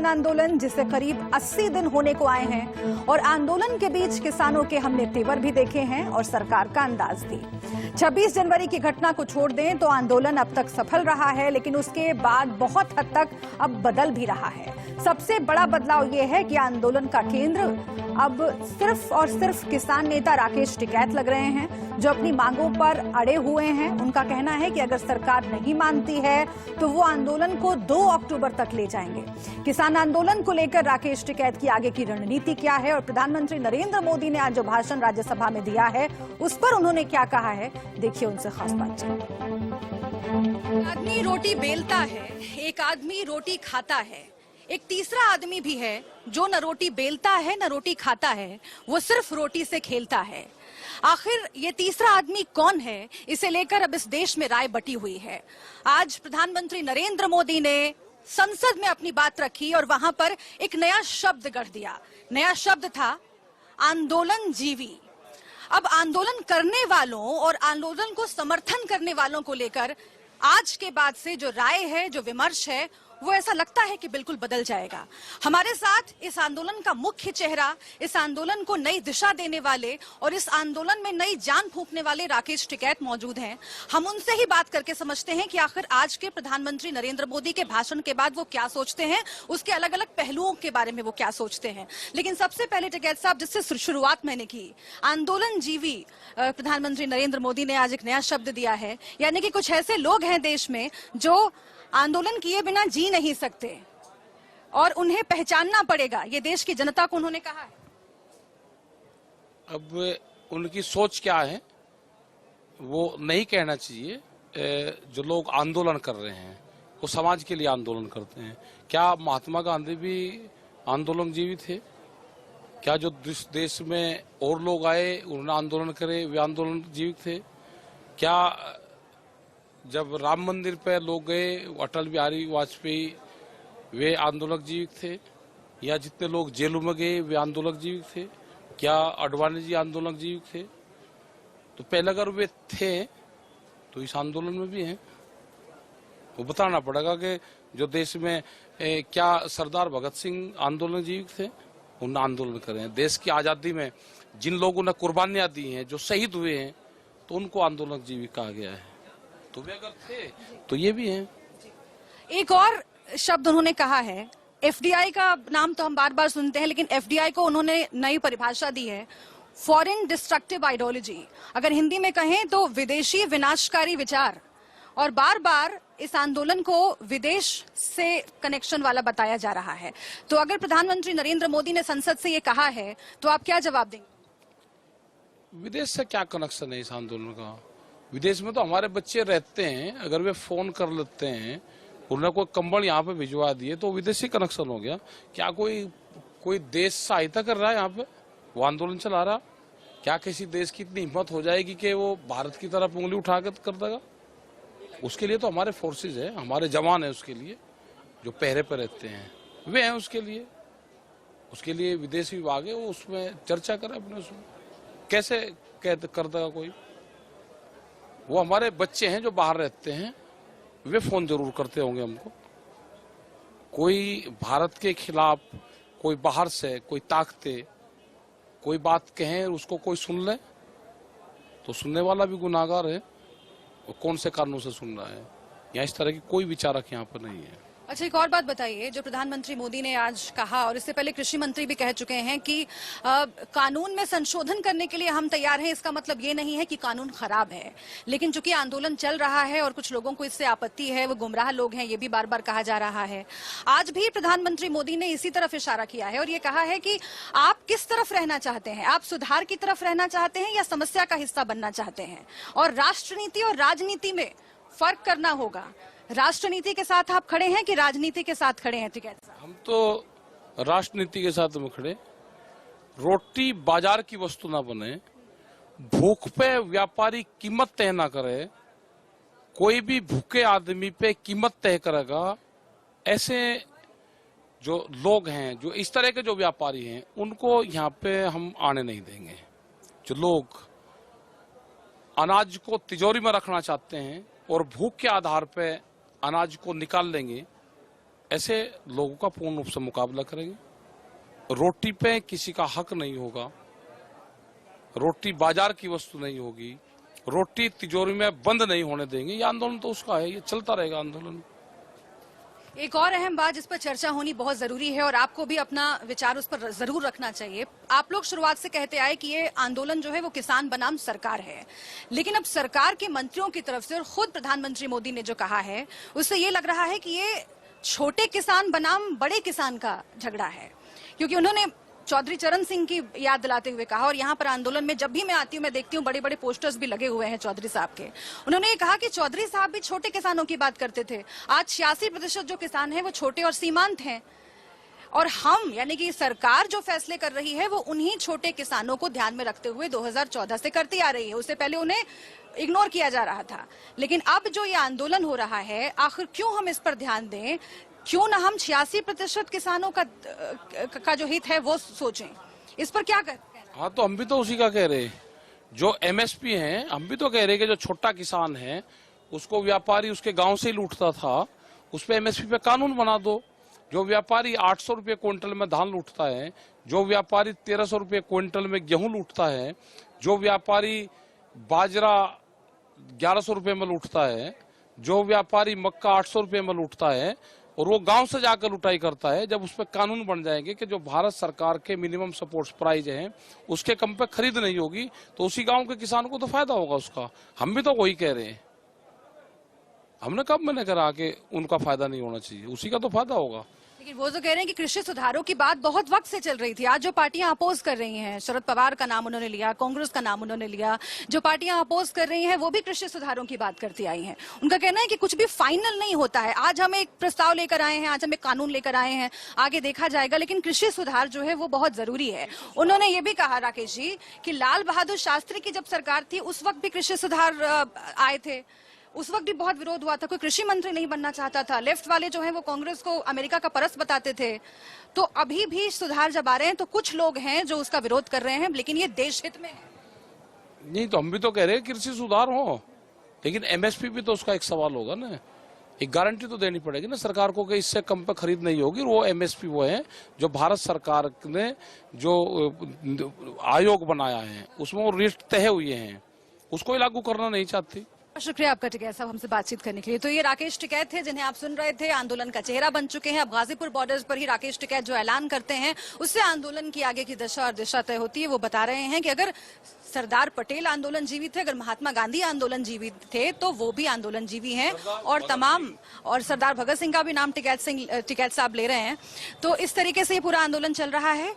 किसान आंदोलन जिसे करीब 80 दिन होने को आए हैं और आंदोलन के बीच किसानों के हमने तेवर भी देखे हैं और सरकार का अंदाज भी। 26 जनवरी की घटना को छोड़ दें तो आंदोलन अब तक सफल रहा है, लेकिन उसके बाद बहुत हद तक अब बदल भी रहा है। सबसे बड़ा बदलाव यह है कि आंदोलन का केंद्र अब सिर्फ और सिर्फ किसान नेता राकेश टिकैत लग रहे हैं, जो अपनी मांगों पर अड़े हुए हैं। उनका कहना है कि अगर सरकार नहीं मानती है तो वो आंदोलन को 2 अक्टूबर तक ले जाएंगे। किसान आंदोलन को लेकर राकेश टिकैत की आगे की रणनीति क्या है और प्रधानमंत्री नरेंद्र मोदी ने आज जो भाषण राज्यसभा में दिया है उस पर उन्होंने क्या कहा है, देखिए उनसे खास बातचीत। एक आदमी रोटी बेलता है, एक आदमी रोटी खाता है, एक तीसरा आदमी भी है जो न रोटी बेलता है न रोटी खाता है, वो सिर्फ रोटी से खेलता है। आखिर ये तीसरा आदमी कौन है, इसे लेकर अब इस देश में राय बटी हुई है। आज प्रधानमंत्री नरेंद्र मोदी ने संसद में अपनी बात रखी और वहां पर एक नया शब्द गढ़ दिया। नया शब्द था आंदोलन जीवी। अब आंदोलन करने वालों और आंदोलन को समर्थन करने वालों को लेकर आज के बाद से जो राय है, जो विमर्श है, वो ऐसा लगता है कि बिल्कुल बदल जाएगा। हमारे साथ इस आंदोलन का मुख्य चेहरा, इस आंदोलन को नई दिशा देने वाले और इस आंदोलन में नई जान फूंकने वाले राकेश टिकैत मौजूद हैं। हम उनसे ही बात करके समझते हैं कि आखिर आज के प्रधानमंत्री नरेंद्र मोदी के भाषण के बाद वो क्या सोचते हैं, उसके अलग अलग पहलुओं के बारे में वो क्या सोचते हैं। लेकिन सबसे पहले टिकैत साहब, जिससे शुरुआत मैंने की, आंदोलन जीवी, प्रधानमंत्री नरेंद्र मोदी ने आज एक नया शब्द दिया है, यानी कि कुछ ऐसे लोग हैं देश में जो आंदोलन किए बिना जी नहीं सकते और उन्हें पहचानना पड़ेगा, ये देश की जनता को उन्होंने कहा है। अब उनकी सोच क्या है वो नहीं कहना चाहिए। जो लोग आंदोलन कर रहे हैं वो समाज के लिए आंदोलन करते हैं। क्या महात्मा गांधी भी आंदोलन जीवी थे? क्या जो देश में और लोग आए उन्होंने आंदोलन करे वे आंदोलन जीवी थे? क्या जब राम मंदिर पे लोग गए, अटल बिहारी वाजपेयी वे आंदोलक जीवित थे? या जितने लोग जेलों में गए वे आंदोलक जीवित थे? क्या अडवाणी जी आंदोलक जीवित थे? तो पहले अगर वे थे तो इस आंदोलन में भी हैं। वो बताना पड़ेगा कि जो देश में क्या सरदार भगत सिंह आंदोलन जीवित थे? उन्होंने आंदोलन करे हैं। देश की आज़ादी में जिन लोगों ने कुर्बानियां दी हैं, जो शहीद हुए हैं, तो उनको आंदोलक जीवी कहा गया है। तो वे अगर थे तो ये भी हैं। एक और शब्द उन्होंने कहा है, एफडीआई का नाम तो हम बार बार सुनते हैं, लेकिन एफडीआई को उन्होंने नई परिभाषा दी है, फॉरेन डिस्ट्रक्टिव आइडियोलॉजी। अगर हिंदी में कहें तो विदेशी विनाशकारी विचार। और बार बार इस आंदोलन को विदेश से कनेक्शन वाला बताया जा रहा है। तो अगर प्रधानमंत्री नरेंद्र मोदी ने संसद से ये कहा है तो आप क्या जवाब देंगे? विदेश से क्या कनेक्शन है इस आंदोलन का? विदेश में तो हमारे बच्चे रहते हैं, अगर वे फोन कर लेते हैं, उन्होंने कोई कंबल यहाँ पे भिजवा दिए तो विदेशी कनेक्शन हो गया। क्या कोई देश सहायता कर रहा है यहाँ पे? वो आंदोलन चला रहा? क्या किसी देश की इतनी हिम्मत हो जाएगी कि वो भारत की तरफ उंगली उठा कर देगा? उसके लिए तो हमारे फोर्सेज है, हमारे जवान है, उसके लिए जो पहरे पर रहते हैं वे हैं। उसके लिए विदेश विभाग है, वो उसमें चर्चा करे अपने, उसमें कैसे कर देगा कोई? वो हमारे बच्चे हैं जो बाहर रहते हैं, वे फोन जरूर करते होंगे हमको। कोई भारत के खिलाफ, कोई बाहर से कोई ताकते कोई बात कहें, उसको कोई सुन ले तो सुनने वाला भी गुनाहगार है। वो कौन से कारणों से सुन रहा है? यहाँ इस तरह की कोई विचारक यहाँ पर नहीं है। अच्छा, एक और बात बताइए, जो प्रधानमंत्री मोदी ने आज कहा और इससे पहले कृषि मंत्री भी कह चुके हैं कि कानून में संशोधन करने के लिए हम तैयार हैं। इसका मतलब ये नहीं है कि कानून खराब है, लेकिन चूंकि आंदोलन चल रहा है और कुछ लोगों को इससे आपत्ति है, वो गुमराह लोग हैं, ये भी बार बार कहा जा रहा है। आज भी प्रधानमंत्री मोदी ने इसी तरफ इशारा किया है और ये कहा है कि आप किस तरफ रहना चाहते हैं? आप सुधार की तरफ रहना चाहते हैं या समस्या का हिस्सा बनना चाहते हैं? और राष्ट्रनीति और राजनीति में फर्क करना होगा। राष्ट्रनीति के साथ आप खड़े हैं कि राजनीति के साथ खड़े हैं? टिकैत साहब, हम तो राष्ट्रनीति के साथ में खड़े। रोटी बाजार की वस्तु ना बने, भूख पे व्यापारी कीमत तय ना करे, कोई भी भूखे आदमी पे कीमत तय करेगा, ऐसे जो लोग हैं, जो इस तरह के जो व्यापारी हैं, उनको यहाँ पे हम आने नहीं देंगे। जो लोग अनाज को तिजोरी में रखना चाहते हैं और भूख के आधार पे अनाज को निकाल लेंगे, ऐसे लोगों का पूर्ण रूप से मुकाबला करेंगे। रोटी पे किसी का हक नहीं होगा, रोटी बाजार की वस्तु नहीं होगी, रोटी तिजोरी में बंद नहीं होने देंगे। ये आंदोलन तो उसका है, ये चलता रहेगा आंदोलन। एक और अहम बात जिस पर चर्चा होनी बहुत जरूरी है और आपको भी अपना विचार उस पर जरूर रखना चाहिए। आप लोग शुरुआत से कहते आए कि ये आंदोलन जो है वो किसान बनाम सरकार है, लेकिन अब सरकार के मंत्रियों की तरफ से और खुद प्रधानमंत्री मोदी ने जो कहा है उससे ये लग रहा है कि ये छोटे किसान बनाम बड़े किसान का झगड़ा है, क्योंकि उन्होंने चौधरी चरण सिंह की याद दिलाते हुए कहा, और यहाँ पर आंदोलन में जब भी मैं आती हूँ मैं देखती हूँ बड़े बड़े पोस्टर्स भी लगे हुए हैं चौधरी साहब के। उन्होंने ये कहा कि चौधरी साहब भी छोटे किसानों की बात करते थे। आज 86% जो किसान हैं वो छोटे और सीमांत हैं, और हम यानी कि सरकार जो फैसले कर रही है वो उन्हीं छोटे किसानों को ध्यान में रखते हुए 2014 से करती आ रही है। उससे पहले उन्हें इग्नोर किया जा रहा था, लेकिन अब जो ये आंदोलन हो रहा है आखिर क्यों हम इस पर ध्यान दें? क्यों ना हम 86% किसानों का जो हित है वो सोचें? इस पर क्या कहते हैं? हाँ, तो हम भी तो उसी का कह रहे हैं। जो एमएसपी हैं, हम भी तो कह रहे हैं कि जो छोटा किसान है उसको व्यापारी उसके गांव से ही लूटता था, उस पर एमएसपी पे कानून बना दो। जो व्यापारी 800 रुपये क्विंटल में धान लूटता है, जो व्यापारी 1300 रुपये क्विंटल में गेहूं लूटता है, जो व्यापारी बाजरा 1100 रुपये में लूटता है, जो व्यापारी मक्का 800 रुपये में लूटता है और वो गांव से जाकर लुटाई करता है, जब उस पर कानून बन जाएंगे कि जो भारत सरकार के मिनिमम सपोर्ट प्राइस हैं उसके कम पे खरीद नहीं होगी, तो उसी गांव के किसान को तो फायदा होगा उसका। हम भी तो वही कह रहे हैं। हमने कब मैंने कहा कि उनका फायदा नहीं होना चाहिए, उसी का तो फायदा होगा। लेकिन वो जो कह रहे हैं कि कृषि सुधारों की बात बहुत वक्त से चल रही थी। आज जो पार्टियां अपोज कर रही हैं, शरद पवार का नाम उन्होंने लिया, कांग्रेस का नाम उन्होंने लिया, जो पार्टियां अपोज कर रही हैं वो भी कृषि सुधारों की बात करती आई हैं। उनका कहना है कि कुछ भी फाइनल नहीं होता है। आज हम एक प्रस्ताव लेकर आए हैं, आज हम एक कानून लेकर आए हैं, आगे देखा जाएगा, लेकिन कृषि सुधार जो है वो बहुत जरूरी है। उन्होंने ये भी कहा राकेश जी कि लाल बहादुर शास्त्री की जब सरकार थी उस वक्त भी कृषि सुधार आए थे, उस वक्त भी बहुत विरोध हुआ था, कोई कृषि मंत्री नहीं बनना चाहता था, लेफ्ट वाले जो हैं वो कांग्रेस को अमेरिका का परस बताते थे। तो अभी भी सुधार जब आ रहे हैं तो कुछ लोग हैं जो उसका विरोध कर रहे हैं, लेकिन ये देश हित में है। नहीं, तो हम भी तो कह रहे हैं कृषि सुधार हो, लेकिन एमएसपी भी तो उसका एक सवाल होगा ना। एक गारंटी तो देनी पड़ेगी ना सरकार को कि इससे कम पे खरीद नहीं होगी। वो एमएसपी वो है जो भारत सरकार ने जो आयोग बनाया है उसमें वो रेट तय हुए हैं, उसको ही लागू करना नहीं चाहती। शुक्रिया आपका टिकैत साहब हमसे बातचीत करने के लिए। तो ये राकेश टिकैत थे जिन्हें आप सुन रहे थे, आंदोलन का चेहरा बन चुके हैं। अब गाजीपुर बॉर्डर्स पर ही राकेश टिकैत जो ऐलान करते हैं उससे आंदोलन की आगे की दशा और दिशा तय होती है। वो बता रहे हैं कि अगर सरदार पटेल आंदोलन जीवित थे, अगर महात्मा गांधी आंदोलन जीवित थे तो वो भी आंदोलन जीवी हैं, और तमाम, और सरदार भगत सिंह का भी नाम टिकैत साहब ले रहे हैं। तो इस तरीके से ये पूरा आंदोलन चल रहा है।